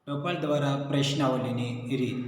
ટપાલ દ્વારા પ્રશ્નાવલીની રીત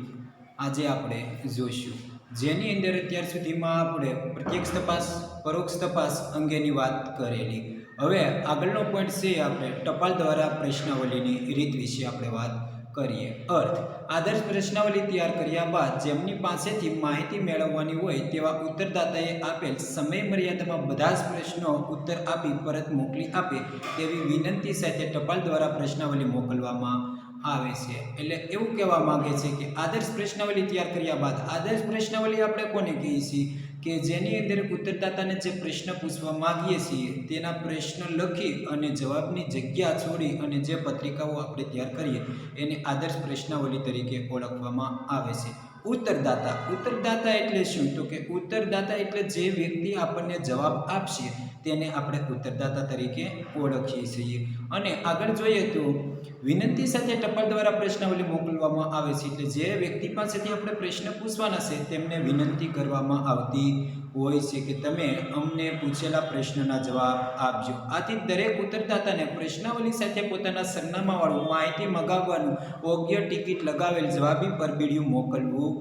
આજે આપણે જોઈશું, જેની અંદર અત્યાર સુધીમાં આપણે પ્રત્યક્ષ તપાસ, પરોક્ષ તપાસ અંગેની વાત કરેલી. હવે આગળનો પોઈન્ટ છે, આપણે ટપાલ દ્વારા પ્રશ્નાવલીની રીત વિશે આપણે વાત કરીએ. અર્થ: આદર્શ પ્રશ્નાવલી તૈયાર કર્યા બાદ જેમની પાસેથી માહિતી મેળવવાની હોય તેવા ઉત્તરદાતાએ આપેલ સમય મર્યાદામાં બધા જ પ્રશ્નો ઉત્તર આપી પરત મોકલી આપે તેવી વિનંતી સાથે ટપાલ દ્વારા પ્રશ્નાવલી મોકલવામાં આવે છે. એટલે એવું કહેવા માંગે છે કે આદર્શ પ્રશ્નાવલી તૈયાર કર્યા બાદ, આદર્શ પ્રશ્નાવલી આપણે કોને કહીએ છીએ કે જેની અંદર ઉત્તરદાતાને જે પ્રશ્ન પૂછવા માંગીએ છીએ તેના પ્રશ્ન લખી અને જવાબની જગ્યા છોડી અને જે પત્રિકાઓ આપણે તૈયાર કરીએ એને આદર્શ પ્રશ્નાવલી તરીકે ઓળખવામાં આવે છે. ઉત્તરદાતા, ઉત્તરદાતા એટલે શું? તો કે ઉત્તરદાતા એટલે જે વ્યક્તિ આપણને જવાબ આપશે તેને આપણે ઉત્તરદાતા તરીકે ઓળખીએ છીએ. અને આગળ જોઈએ તો વિનંતી સાથે ટપાલ દ્વારા પ્રશ્નાવલી મોકલવામાં આવે છે. એટલે જે વ્યક્તિ પાસેથી આપણે પ્રશ્ન પૂછવાના છે તેમને વિનંતી કરવામાં આવતી હોય છે કે તમે અમને પૂછેલા પ્રશ્નના જવાબ આપજો. આથી દરેક ઉત્તરદાતાને પ્રશ્નાવલી સાથે પોતાના સરનામાવાળું માહિતી મગાવવાનું યોગ્ય ટિકિટ લગાવેલ જવાબી પરબીડિયું મોકલવું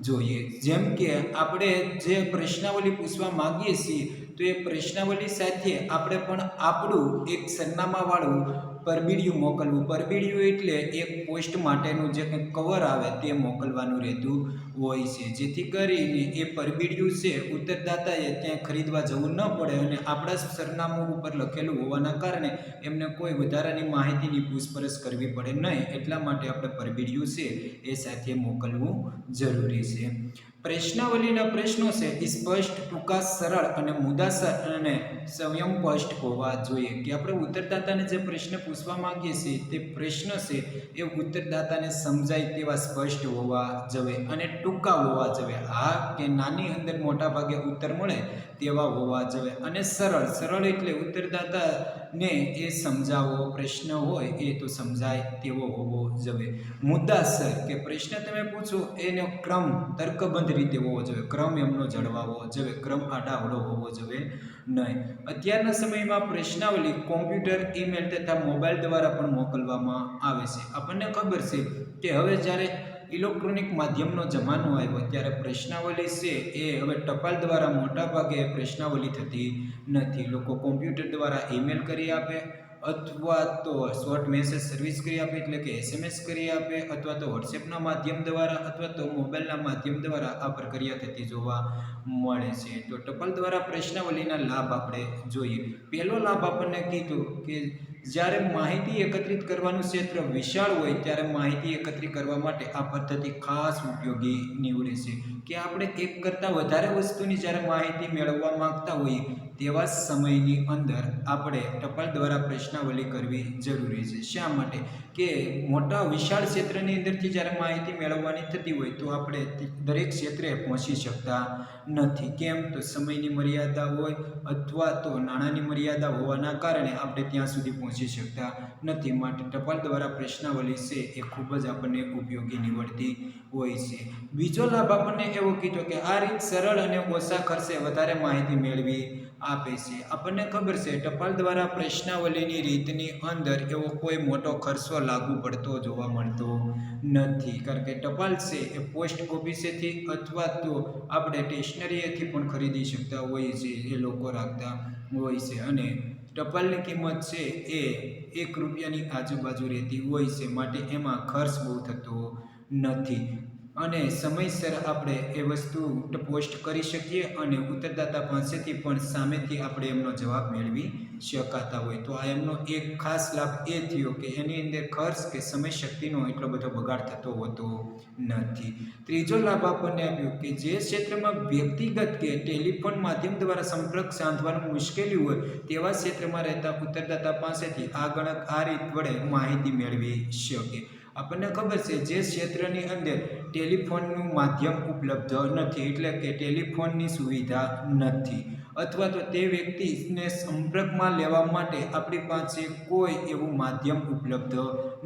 જોઈએ. જેમ કે આપણે જે પ્રશ્નાવલી પૂછવા માંગીએ છીએ તો એ પ્રશ્નાવલી સાથે આપણે પણ આપણું એક સરનામાવાળું પરબીડિયું મોકલવું. પરબીડિયું એટલે એક પોસ્ટ માટેનું જે કંઈક કવર આવે તે મોકલવાનું રહેતું હોય છે, જેથી કરીને એ પરબીડિયું છે ઉત્તરદાતાએ ત્યાં ખરીદવા જવું ન પડે અને આપણા સરનામું ઉપર લખેલું હોવાના કારણે એમને કોઈ વધારાની માહિતીની પૂછપરછ કરવી પડે નહીં. એટલા માટે આપણે પરબીડિયું છે એ સાથે મોકલવું જરૂરી છે. પ્રશ્નાવલીના પ્રશ્નો છે એ સ્પષ્ટ, ટૂંકા, સરળ અને મુદ્દાસર અને સંયમસ્પષ્ટ હોવા જોઈએ. કે આપણે ઉત્તરદાતાને જે પ્રશ્ન પૂછવા માંગીએ છીએ તે પ્રશ્ન છે એ ઉત્તરદાતાને સમજાય તેવા સ્પષ્ટ હોવા જોઈએ અને ટૂંકા હોવા જોઈએ. હા કે નાની અંદર મોટા ભાગે ઉત્તર મળે તેવા હોવા જોઈએ. અને સરળ, સરળ એટલે ઉત્તરદાતાને એ સમજાવવો, પ્રશ્ન હોય એ તો સમજાય તેવો હોવો જોઈએ. મુદ્દાસર કે પ્રશ્ન તમે પૂછો એનો ક્રમ તર્કબદ્ધ રીતે હોવો જોઈએ. ક્રમ એમનો જળવાવો જોઈએ. ક્રમ આડાઅવળો હોવો જોઈએ નહીં. અત્યારના સમયમાં પ્રશ્નાવલી કોમ્પ્યુટર, ઈમેલ તથા મોબાઈલ દ્વારા પણ મોકલવામાં આવે છે. આપણને ખબર છે કે હવે જ્યારે ઇલેક્ટ્રોનિક માધ્યમનો જમાનો આવ્યો ત્યારે પ્રશ્નાવલી છે એ હવે ટપાલ દ્વારા મોટાભાગે પ્રશ્નાવલી થતી નથી. લોકો કોમ્પ્યુટર દ્વારા ઈમેલ કરી આપે અથવા તો શોર્ટ મેસેજ સર્વિસ કરી આપે, એટલે કે SMS કરી આપે, અથવા તો વોટ્સએપના માધ્યમ દ્વારા અથવા તો મોબાઈલના માધ્યમ દ્વારા આ પ્રક્રિયા થતી જોવા મળે છે. તો ટપાલ દ્વારા પ્રશ્નાવલીના લાભ આપણે જોઈએ. પહેલો લાભ આપણને કીધું કે જ્યારે માહિતી એકત્રિત કરવાનું ક્ષેત્ર વિશાળ હોય ત્યારે માહિતી એકત્રિત કરવા માટે આ પદ્ધતિ ખાસ ઉપયોગી નીવડે છે. કે આપણે એક કરતાં વધારે વસ્તુની જ્યારે માહિતી મેળવવા માંગતા હોઈએ તેવા સમયની અંદર આપણે ટપાલ દ્વારા પ્રશ્નાવલી કરવી જરૂરી છે. શા માટે? કે મોટા વિશાળ ક્ષેત્રની અંદરથી જ્યારે માહિતી મેળવવાની થતી હોય તો આપણે દરેક ક્ષેત્રે પહોંચી શકતા નથી. કેમ? તો સમયની મર્યાદા હોય અથવા તો નાણાંની મર્યાદા હોવાના કારણે આપણે ત્યાં સુધી પહોંચી શકતા નથી. માટે ટપાલ દ્વારા પ્રશ્નાવલી છે એ ખૂબ જ આપણને ઉપયોગી નીવડતી હોય છે. બીજો લાભ આપણને એવો કીધો કે આ રીત સરળ અને ઓછા ખર્ચે વધારે માહિતી મેળવી આપે છે. આપણને ખબર છે ટપાલ દ્વારા પ્રશ્નાવલીની રીતની અંદર એવો કોઈ મોટો ખર્ચો લાગુ પડતો જોવા મળતો નથી. કારણ કે ટપાલ છે એ પોસ્ટ ઓફિસેથી અથવા તો આપણે સ્ટેશનરીએથી પણ ખરીદી શકતા હોઈએ છીએ, એ લોકો રાખતા હોય છે. અને ટપાલની કિંમત છે એ ₹1ની આજુબાજુ રહેતી હોય છે. માટે એમાં ખર્ચ બહુ થતો નથી અને સમયસર આપણે એ વસ્તુ પોસ્ટ કરી શકીએ અને ઉત્તરદાતા પાસેથી પણ સામેથી આપણે એમનો જવાબ મેળવી શકાતા હોય. તો આ એમનો એક ખાસ લાભ એ થયો કે એની અંદર ખર્ચ કે સમય શક્તિનો એટલો બધો બગાડ થતો હોતો નથી. ત્રીજો લાભ આપણને આપ્યો કે જે ક્ષેત્રમાં વ્યક્તિગત કે ટેલિફોન માધ્યમ દ્વારા સંપર્ક સાધવાનું મુશ્કેલી હોય તેવા ક્ષેત્રમાં રહેતા ઉત્તરદાતા પાસેથી આ રીત વડે માહિતી મેળવી શકે. આપણને ખબર છે જે ક્ષેત્રની અંદર ટેલિફોનનું માધ્યમ ઉપલબ્ધ નથી, એટલે કે ટેલિફોનની સુવિધા નથી, અથવા તો તે વ્યક્તિને સંપર્કમાં લેવા માટે આપણી પાસે કોઈ એવું માધ્યમ ઉપલબ્ધ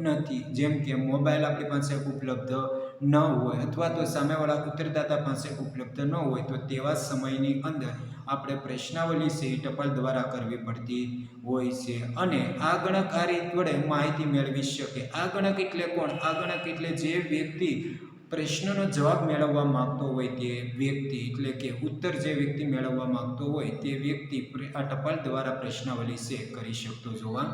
નથી, જેમ કે મોબાઈલ આપણી પાસે ઉપલબ્ધ ન હોય અથવા તો સામેવાળા ઉત્તરદાતા પાસે ઉપલબ્ધ ન હોય તો તેવા સમયની અંદર આપણે પ્રશ્નાવલી છે એ ટપાલ દ્વારા કરવી પડતી હોય છે. અને આ ગણક આ રીત વડે માહિતી મેળવી શકે. આ ગણક એટલે કોણ? આ ગણક એટલે જે વ્યક્તિ પ્રશ્નનો જવાબ મેળવવા માંગતો હોય તે વ્યક્તિ, એટલે કે ઉત્તર જે વ્યક્તિ મેળવવા માંગતો હોય તે વ્યક્તિ આ ટપાલ દ્વારા પ્રશ્નાવલી છે કરી શકતો જોવા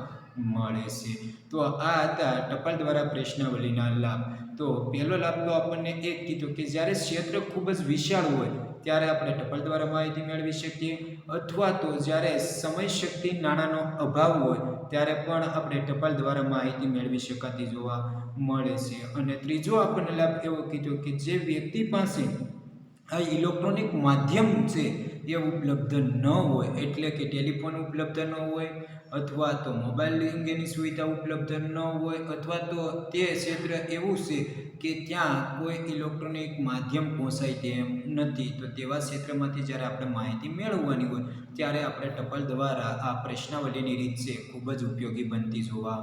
મળે છે. તો આ હતા ટપાલ દ્વારા પ્રશ્નાવલીના લાભ. તો પહેલો લાભ તો આપણને એ જ કીધું કે જ્યારે ક્ષેત્ર ખૂબ જ વિશાળ હોય ત્યારે આપણે ટપાલ દ્વારા માહિતી મેળવી શકીએ, અથવા તો જ્યારે સમય શક્તિ નાણાંનો અભાવ હોય ત્યારે પણ આપણે ટપાલ દ્વારા માહિતી મેળવી શકાતી જોવા મળે છે. અને ત્રીજો આપણને લાભ એવો કીધો કે જે વ્યક્તિ પાસે આ ઇલેક્ટ્રોનિક માધ્યમ છે એ ઉપલબ્ધ ન હોય, એટલે કે ટેલિફોન ઉપલબ્ધ ન હોય, અથવા તો મોબાઈલ અંગેની સુવિધા ઉપલબ્ધ ન હોય, અથવા તો તે ક્ષેત્ર એવું છે કે ત્યાં કોઈ ઇલેક્ટ્રોનિક માધ્યમ પહોંચાય તેમ નથી, તો તેવા ક્ષેત્રમાંથી જ્યારે આપણે માહિતી મેળવવાની હોય ત્યારે આપણે ટપાલ દ્વારા આ પ્રશ્નાવલીની રીત છે ખૂબ જ ઉપયોગી બનતી જોવા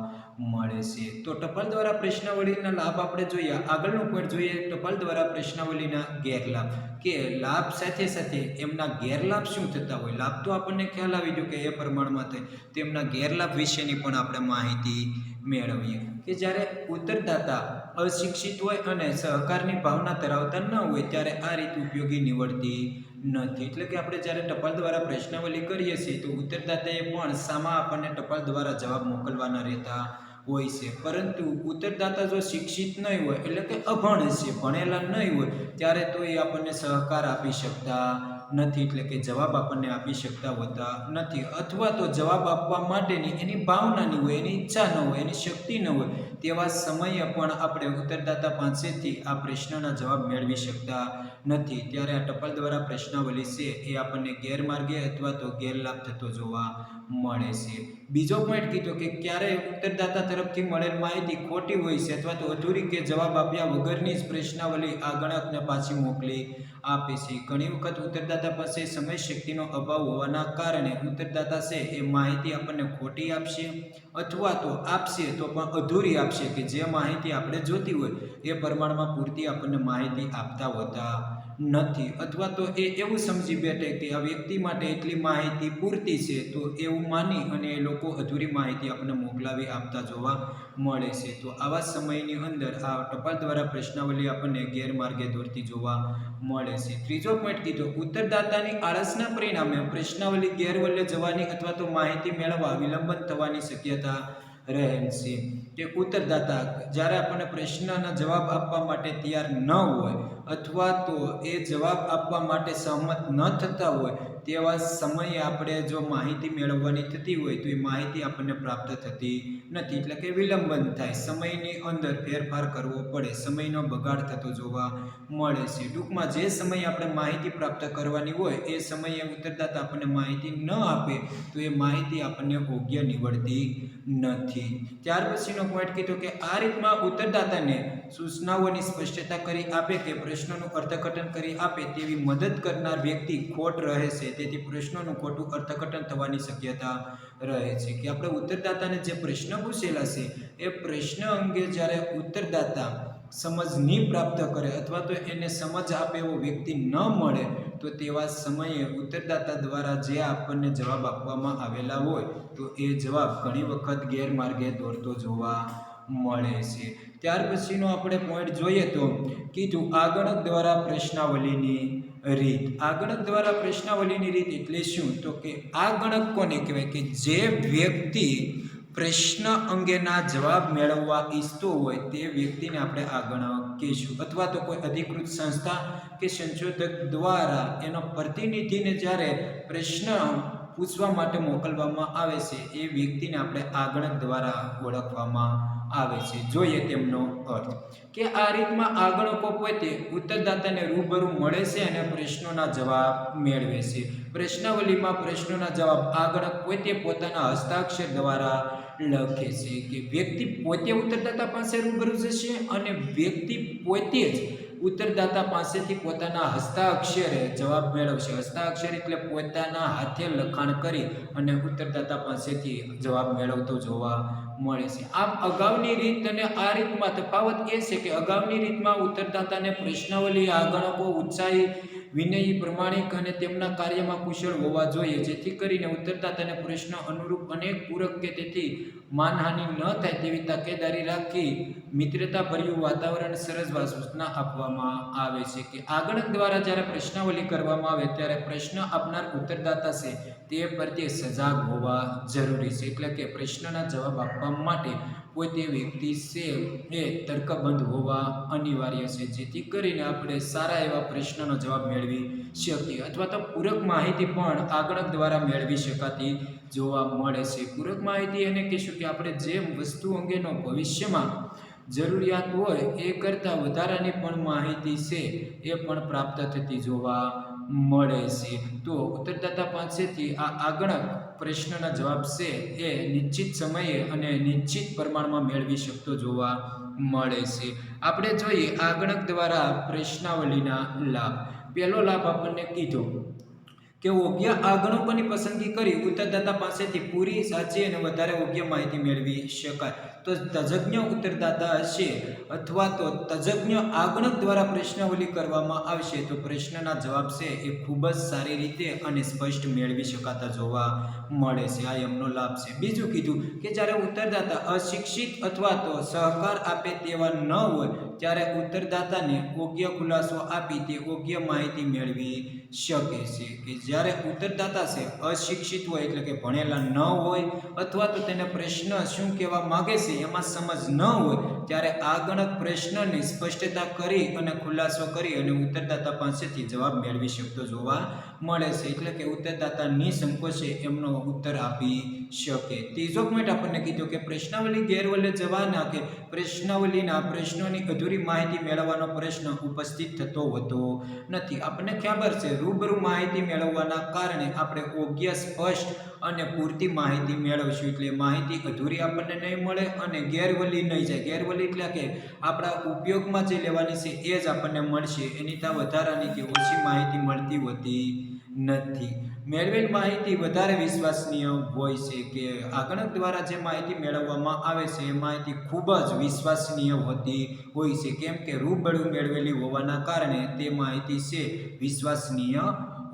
મળે છે. તો ટપાલ દ્વારા પ્રશ્નાવલીના લાભ આપણે જોઈએ. આગળનો પોઈન્ટ જોઈએ ટપાલ દ્વારા પ્રશ્નાવલીના ગેરલાભ, કે લાભ સાથે સાથે એમના ગેરલાભ શું થતા હોય. લાભ તો આપણને ખ્યાલ આવી ગયો કે એ પ્રમાણમાં થાય, તેમના ગેરલાભ વિશેની પણ આપણે માહિતી મેળવીએ. કે જ્યારે ઉત્તરદાતા અશિક્ષિત હોય અને સહકારની ભાવના ધરાવતા ન હોય ત્યારે આ રીત ઉપયોગી નીવડતી નથી. એટલે કે આપણે જ્યારે ટપાલ દ્વારા પ્રશ્નાવલી કરીએ છીએ તો ઉત્તરદાતાએ પણ સામા આપણને ટપાલ દ્વારા જવાબ મોકલવાના રહેતા હોય છે. પરંતુ ઉત્તરદાતા જો શિક્ષિત નહીં હોય, એટલે કે અભણ છે, ભણેલા નહીં હોય, ત્યારે તો એ આપણને સહકાર આપી શકતા નથી, એટલે કે જવાબ આપણને આપી શકતા હોતા નથી, અથવા તો જવાબ આપવા માટેની એની ભાવના નહીં હોય, એની ઈચ્છા ન હોય, એની શક્તિ ન હોય, તેવા સમયે પણ આપણે ઉત્તરદાતા પાસેથી આ પ્રશ્નના જવાબ મેળવી શકતા નથી. ત્યારે આ ટપાલ દ્વારા પ્રશ્નાવલી છે એ આપણને ગેરમાર્ગે અથવા તો ગેરલાભ થતો જોવા મળે છે. બીજો પોઈન્ટ કીધો કે ક્યારેય ઉત્તરદાતા તરફથી મળેલ માહિતી ખોટી હોય છે અથવા તો અધૂરી કે જવાબ આપ્યા વગરની જ પ્રશ્નાવલી આ ગણકને પાછી મોકલી આપે છે. ઘણી વખત ઉત્તરદાતા પાસે સમય શક્તિનો અભાવ હોવાના કારણે ઉત્તરદાતા છે એ માહિતી આપણને ખોટી આપશે, અથવા તો આપશે તો પણ અધૂરી આપશે, કે જે માહિતી આપણે જોતી હોય એ પ્રમાણમાં પૂરતી આપણને માહિતી આપતા હોતા નથી, અથવા તો એ એવું સમજી બેઠે કે આ વ્યક્તિ માટે એટલી માહિતી પૂરતી છે, તો એવું માની અને એ લોકો અધૂરી માહિતી આપણને મોકલાવી આપતા જોવા મળે છે. તો આવા સમયની અંદર આ ટપાલ દ્વારા પ્રશ્નાવલી આપણને ગેરમાર્ગે દોરતી જોવા મળે છે. ત્રીજો પોઈન્ટ કીધો ઉત્તરદાતાની આળસના પરિણામે પ્રશ્નાવલી ગેરવલ્લે જવાની અથવા તો માહિતી મેળવવા વિલંબન થવાની શક્યતા રહેલ છે. કે ઉત્તરદાતા જ્યારે આપણને પ્રશ્નના જવાબ આપવા માટે તૈયાર ન હોય, અથવા તો એ જવાબ આપવા માટે સહમત ન થતા હોય તેવા સમયે આપણે જો માહિતી મેળવવાની થતી હોય તો એ માહિતી આપણને પ્રાપ્ત થતી નથી, એટલે કે વિલંબન થાય, સમયની અંદર ફેરફાર કરવો પડે, સમયનો બગાડ થતો જોવા મળે છે. ટૂંકમાં જે સમયે આપણે માહિતી પ્રાપ્ત કરવાની હોય એ સમયે ઉત્તરદાતા આપણને માહિતી ન આપે તો એ માહિતી આપણને યોગ્ય નીવડતી નથી. ત્યાર પછીનો પોઈન્ટ કીધો કે આ રીતમાં ઉત્તરદાતાને સૂચનાઓની સ્પષ્ટતા કરી આપે કે પ્રશ્નોનું અર્થઘટન કરી આપે તેવી મદદ કરનાર વ્યક્તિ ખોટ રહે છે, તેથી પ્રશ્નોનું ખોટું અર્થઘટન થવાની શક્યતા રહે છે. કે આપણે ઉત્તરદાતાને જે પ્રશ્ન પૂછેલા છે એ પ્રશ્ન અંગે જ્યારે ઉત્તરદાતા સમજ નહીં પ્રાપ્ત કરે અથવા તો એને સમજ આપે એવો વ્યક્તિ ન મળે તો તેવા સમયે ઉત્તરદાતા દ્વારા જે આપણને જવાબ આપવામાં આવેલા હોય તો એ જવાબ ઘણી વખત ગેરમાર્ગે દોરતો જોવા મળે છે. ત્યાર પછીનો આપણે પોઈન્ટ જોઈએ તો કીધું આગણક દ્વારા પ્રશ્નાવલીની રીત. આગણક દ્વારા પ્રશ્નાવલીની રીત એટલે શું? તો કે આ ગણક કોને કહેવાય? કે જે વ્યક્તિ પ્રશ્ન અંગેના જવાબ મેળવવા ઈચ્છતો હોય તે વ્યક્તિને આપણે આ ગણક કહીશું, અથવા તો કોઈ અધિકૃત સંસ્થા કે સંશોધક દ્વારા એનો પ્રતિનિધિને જ્યારે પ્રશ્ન પૂછવા માટે મોકલવામાં આવે છે એ વ્યક્તિને આપણે આગણક દ્વારા ઓળખવામાં આવે છે. જોઈએ તેમનો અર્થ. કે આ રીતમાં આગણકો પોતે ઉત્તરદાતાને રૂબરૂ મળે છે અને પ્રશ્નોના જવાબ મેળવે છે. પ્રશ્નાવલીમાં પ્રશ્નોના જવાબ આગણક પોતે પોતાના હસ્તાક્ષર દ્વારા લખે છે. કે વ્યક્તિ પોતે ઉત્તરદાતા પાસે રૂબરૂ જશે અને વ્યક્તિ પોતે જ ઉત્તરદાતા પાસેથી પોતાના હસ્તાક્ષરે જવાબ મેળવશે. હસ્તાક્ષર એટલે પોતાના હાથે લખાણ કરી અને ઉત્તરદાતા પાસેથી જવાબ મેળવતો જોવા મળે છે. આમ અગાઉની રીત અને આ રીતમાં તફાવત એ છે કે અગાઉની રીતમાં ઉત્તરદાતાને પ્રશ્નાવલી આગણકો ઉત્સાહી, વિનયી, પ્રમાણિક અને તેમના કાર્યમાં કુશળ હોવા જોઈએ, જેથી કરીને ઉત્તરદાતાને પ્રશ્ન અનુરૂપ અનેક પૂરક કે તેથી માનહાનિ ન થાય તેવી તકેદારી રાખી મિત્રતાભર્યું વાતાવરણ સર્જવા સૂચના આપવામાં આવે છે. કે આગણક દ્વારા જ્યારે પ્રશ્નાવલી કરવામાં આવે ત્યારે પ્રશ્ન આપનાર ઉત્તરદાતા છે તે પ્રત્યે સજાગ હોવા જરૂરી છે. એટલે કે પ્રશ્નના જવાબ આપવા માટે કોઈ તે વ્યક્તિ છે એ તર્કબંધ હોવા અનિવાર્ય છે, જેથી કરીને આપણે સારા એવા પ્રશ્નનો જવાબ મેળવી શકીએ. અથવા તો પૂરક માહિતી પણ આગણક દ્વારા મેળવી શકાતી જોવા મળે છે. પૂરક માહિતી એને કહીશું કે આપણે જે વસ્તુ અંગેનો ભવિષ્યમાં જરૂરિયાત હોય એ કરતાં વધારાની પણ માહિતી છે એ પણ પ્રાપ્ત થતી જોવા મળે છે. તો ઉત્તરદાતા પાસેથી આ આગણક પ્રશ્નના જવાબ છે એ નિશ્ચિત સમયે અને નિશ્ચિત પ્રમાણમાં મેળવી શકતો જોવા મળે છે. આપણે જોઈએ આગણક દ્વારા પ્રશ્નાવલીના લાભ. પહેલો લાભ આપણને કીધો કે યોગ્ય આગણકોની પસંદગી કરી ઉત્તરદાતા પાસેથી પૂરી, સાચી અને વધારે યોગ્ય માહિતી મેળવી શકાય. તો તજજ્ઞ ઉત્તરદાતા હશે અથવા તો તજજ્ઞ આગણક દ્વારા પ્રશ્નાવલી કરવામાં આવશે તો પ્રશ્નના જવાબ છે એ ખૂબ જ સારી રીતે અને સ્પષ્ટ મેળવી શકાતા જોવા મળે છે. આ એમનો લાભ છે. બીજું કીધું કે જ્યારે ઉત્તરદાતા અશિક્ષિત અથવા તો સહકાર આપે તેવા ન હોય ત્યારે ઉત્તરદાતાને યોગ્ય ખુલાસો આપી તે યોગ્ય માહિતી મેળવી શકે છે. કે જ્યારે ઉત્તરદાતા છે અશિક્ષિત હોય એટલે કે ભણેલા ન હોય અથવા તો તેને પ્રશ્ન શું કહેવા માગે છે એમાં સમજ ન હોય ત્યારે આગણક પ્રશ્નની સ્પષ્ટતા કરી અને ખુલાસો કરી અને ઉત્તરદાતા પાસેથી જવાબ મેળવી શકતો જોવા મળે છે. એટલે કે ઉત્તરદાતા નિસંકોચે એમનો ઉત્તર આપી શકે. ત્રીજો પોઈન્ટ આપણને કીધો કે પ્રશ્નાવલી ગેરવલે જવાના કે પ્રશ્નાવલીના પ્રશ્નોની અધૂરી માહિતી મેળવવાનો પ્રશ્ન ઉપસ્થિત થતો હોતો નથી. આપણને ખબર છે રૂબરૂ માહિતી મેળવવાના કારણે આપણે યોગ્ય, સ્પષ્ટ અને પૂરતી માહિતી મેળવશું. એટલે માહિતી અધૂરી આપણને નહીં મળે અને ગેરવલી નહીં જાય. ગેરવલી એટલે કે આપણા ઉપયોગમાં જે લેવાની છે એ જ આપણને મળશે, એની ત્યાં વધારાની કે ઓછી માહિતી મળતી હોતી નથી. મેળવેલ માહિતી વધારે વિશ્વસનીય હોય છે. કે આગણક દ્વારા જે માહિતી મેળવવામાં આવે છે એ માહિતી ખૂબ જ વિશ્વસનીય હોતી હોય છે. કેમ કે રૂબરૂ મેળવેલી હોવાના કારણે તે માહિતી છે વિશ્વસનીય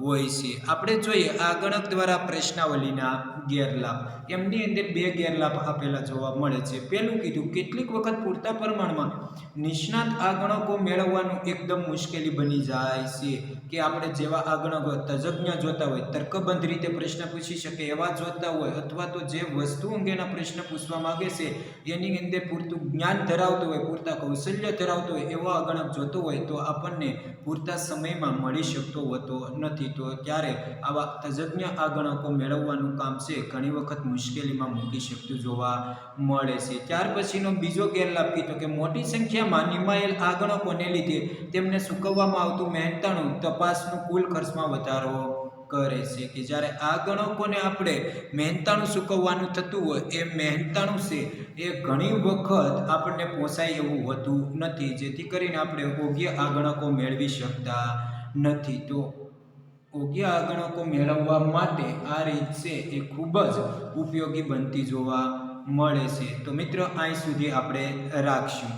હોય છે. આપણે જોઈએ આગણક દ્વારા પ્રશ્નાવલીના ગેરલાભ. એમની અંદર બે ગેરલાભ આપેલા જોવા મળે છે. પહેલું કીધું કેટલીક વખત પૂરતા પ્રમાણમાં નિષ્ણાત આગણકો મેળવવાનું એકદમ મુશ્કેલી બની જાય છે. કે આપણે જેવા આગણકો તજજ્ઞ જોતા હોય, તર્કબંધ રીતે પ્રશ્ન પૂછી શકે એવા જોતા હોય અથવા તો જે વસ્તુ અંગેના પ્રશ્ન પૂછવા માંગે છે એની અંદર પૂરતું જ્ઞાન ધરાવતો હોય, પૂરતા કૌશલ્ય ધરાવતો હોય એવો આગણક જોતો હોય તો આપણને પૂરતા સમયમાં મળી શકતો હોતો નથી. તો ત્યારે આવા તજજ્ઞ આગણકો મેળવવાનું કામ છે ઘણી વખત મુશ્કેલીમાં મૂકી શકતું જોવા મળે છે. ત્યાર પછીનો બીજો ગેરલાભ કીધો કે મોટી સંખ્યામાં નિમાયેલ આગણકોને લીધે તેમને ચૂકવવામાં આવતું મહેનતાણું તપાસનું કુલ ખર્ચમાં વધારો કરે છે. કે જ્યારે આગણકોને આપણે મહેનતાણું ચૂકવવાનું થતું હોય એ મહેનતાણું છે એ ઘણી વખત આપણને પોસાય એવું હોતું નથી, જેથી કરીને આપણે યોગ્ય આગણકો મેળવી શકતા નથી. તો યોગ્ય આગણકો મેળવવા માટે આ રીત છે એ ખૂબ જ ઉપયોગી બનતી જોવા મળે છે. તો મિત્રો અહીં સુધી આપણે રાખશું.